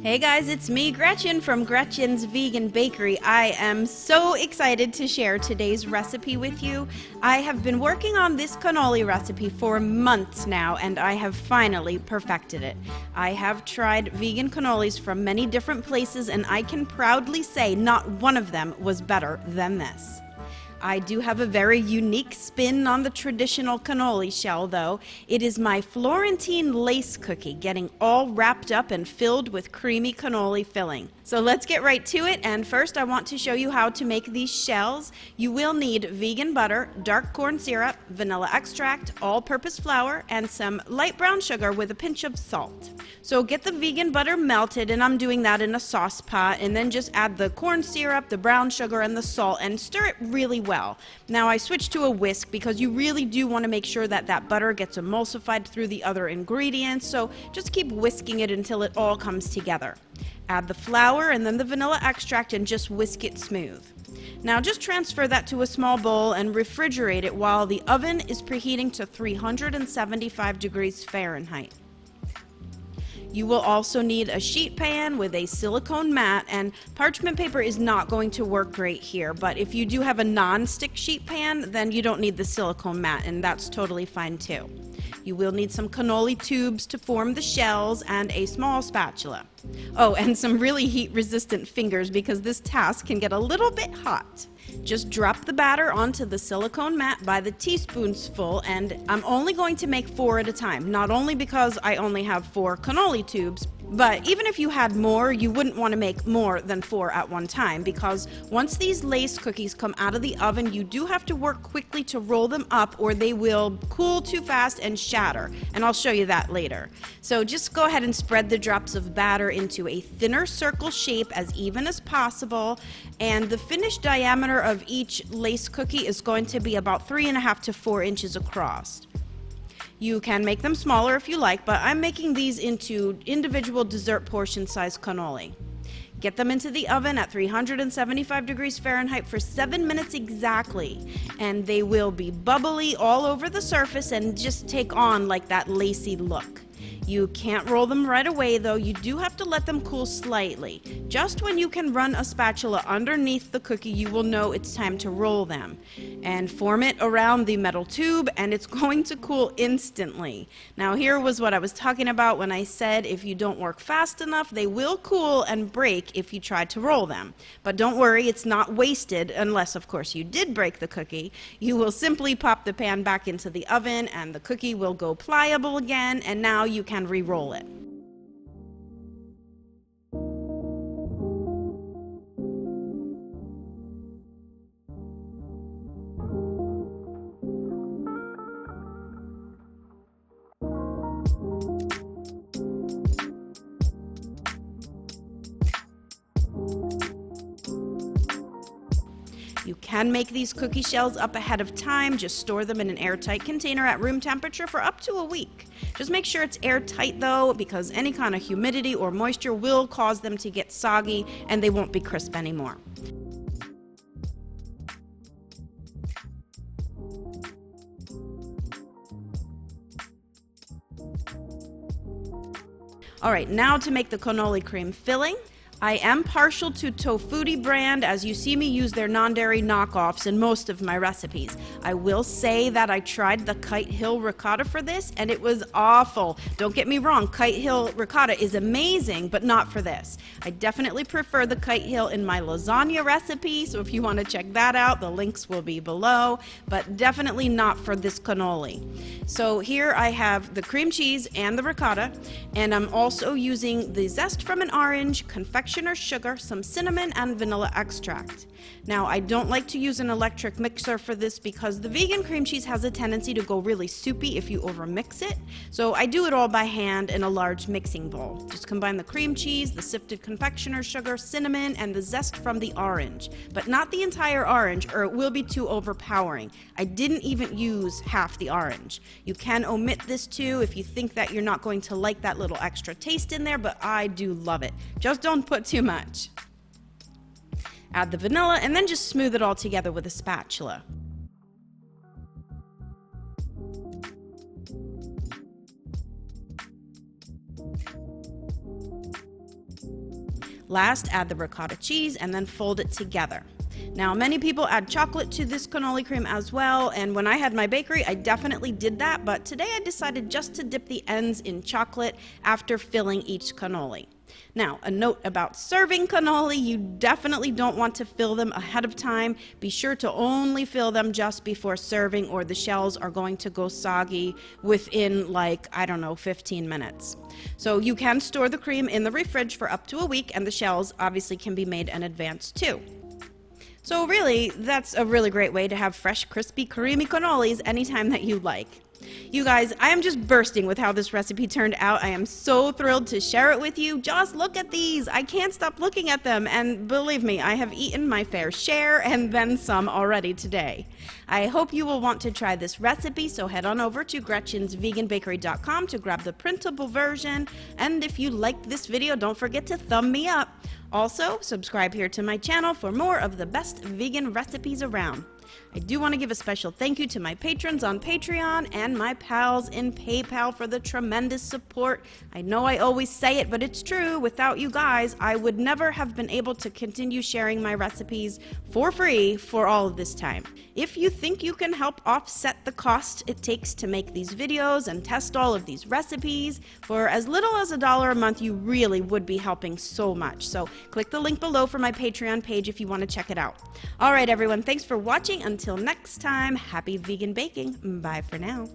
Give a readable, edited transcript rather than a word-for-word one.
Hey guys, it's me, Gretchen from Gretchen's Vegan Bakery. I am so excited to share today's recipe with you. I have been working on this cannoli recipe for months now, and I have finally perfected it. I have tried vegan cannolis from many different places, and I can proudly say not one of them was better than this. I do have a very unique spin on the traditional cannoli shell, though. It is my Florentine lace cookie, getting all wrapped up and filled with creamy cannoli filling. So let's get right to it, and first I want to show you how to make these shells. You will need vegan butter, dark corn syrup, vanilla extract, all-purpose flour, and some light brown sugar with a pinch of salt. So get the vegan butter melted, and I'm doing that in a sauce pot, and then just add the corn syrup, the brown sugar, and the salt, and stir it really well. Now I switched to a whisk because you really do want to make sure that that butter gets emulsified through the other ingredients, so just keep whisking it until it all comes together. Add the flour and then the vanilla extract and just whisk it smooth. Now just transfer that to a small bowl and refrigerate it while the oven is preheating to 375 degrees Fahrenheit. You will also need a sheet pan with a silicone mat, and parchment paper is not going to work great here, but if you do have a non-stick sheet pan, then you don't need the silicone mat, and that's totally fine too. You will need some cannoli tubes to form the shells and a small spatula. Oh, and some really heat-resistant fingers because this task can get a little bit hot. Just drop the batter onto the silicone mat by the teaspoonsful, and I'm only going to make 4 at a time, not only because I only have 4 cannoli tubes, but even if you had more, you wouldn't want to make more than 4 at one time, because once these lace cookies come out of the oven, you do have to work quickly to roll them up or they will cool too fast and shatter, and I'll show you that later. So just go ahead and spread the drops of batter into a thinner circle shape as even as possible, and the finished diameter of each lace cookie is going to be about 3.5 to 4 inches across. You can make them smaller if you like, but I'm making these into individual dessert portion size cannoli. Get them into the oven at 375 degrees Fahrenheit for 7 minutes exactly, and they will be bubbly all over the surface and just take on like that lacy look. You can't roll them right away though, you do have to let them cool slightly. Just when you can run a spatula underneath the cookie, you will know it's time to roll them. And form it around the metal tube, and it's going to cool instantly. Now here was what I was talking about when I said if you don't work fast enough, they will cool and break if you try to roll them. But don't worry, it's not wasted unless of course you did break the cookie. You will simply pop the pan back into the oven and the cookie will go pliable again, and now you can re-roll it. You can make these cookie shells up ahead of time. Just store them in an airtight container at room temperature for up to a week. Just make sure it's airtight though, because any kind of humidity or moisture will cause them to get soggy and they won't be crisp anymore. Alright, now to make the cannoli cream filling. I am partial to Tofutti brand, as you see me use their non-dairy knockoffs in most of my recipes. I will say that I tried the Kite Hill ricotta for this, and it was awful. Don't get me wrong, Kite Hill ricotta is amazing, but not for this. I definitely prefer the Kite Hill in my lasagna recipe, so if you want to check that out, the links will be below, but definitely not for this cannoli. So here I have the cream cheese and the ricotta, and I'm also using the zest from an orange, confectioners sugar, some cinnamon, and vanilla extract. Now, I don't like to use an electric mixer for this because the vegan cream cheese has a tendency to go really soupy if you overmix it, so I do it all by hand in a large mixing bowl. Just combine the cream cheese, the sifted confectioners sugar, cinnamon, and the zest from the orange, but not the entire orange or it will be too overpowering. I didn't even use half the orange. You can omit this too if you think that you're not going to like that little extra taste in there, but I do love it. Just don't put too much. Add the vanilla and then just smooth it all together with a spatula. Last, add the ricotta cheese and then fold it together. Now, many people add chocolate to this cannoli cream as well, and when I had my bakery, I definitely did that, but today I decided just to dip the ends in chocolate after filling each cannoli. Now, a note about serving cannoli, you definitely don't want to fill them ahead of time. Be sure to only fill them just before serving, or the shells are going to go soggy within 15 minutes. So you can store the cream in the refrige for up to a week, and the shells obviously can be made in advance too. So really, that's a really great way to have fresh, crispy, creamy cannolis anytime that you like. You guys, I am just bursting with how this recipe turned out. I am so thrilled to share it with you. Just look at these. I can't stop looking at them, and believe me, I have eaten my fair share and then some already today. I hope you will want to try this recipe, so head on over to GretchensVeganBakery.com to grab the printable version, and if you liked this video, don't forget to thumb me up. Also, subscribe here to my channel for more of the best vegan recipes around. I do want to give a special thank you to my patrons on Patreon and my pals in PayPal for the tremendous support. I know I always say it, but it's true. Without you guys, I would never have been able to continue sharing my recipes for free for all of this time. If you think you can help offset the cost it takes to make these videos and test all of these recipes, for as little as $1 a month, you really would be helping so much. So click the link below for my Patreon page if you want to check it out. All right, everyone, thanks for watching. Until next time, happy vegan baking. Bye for now.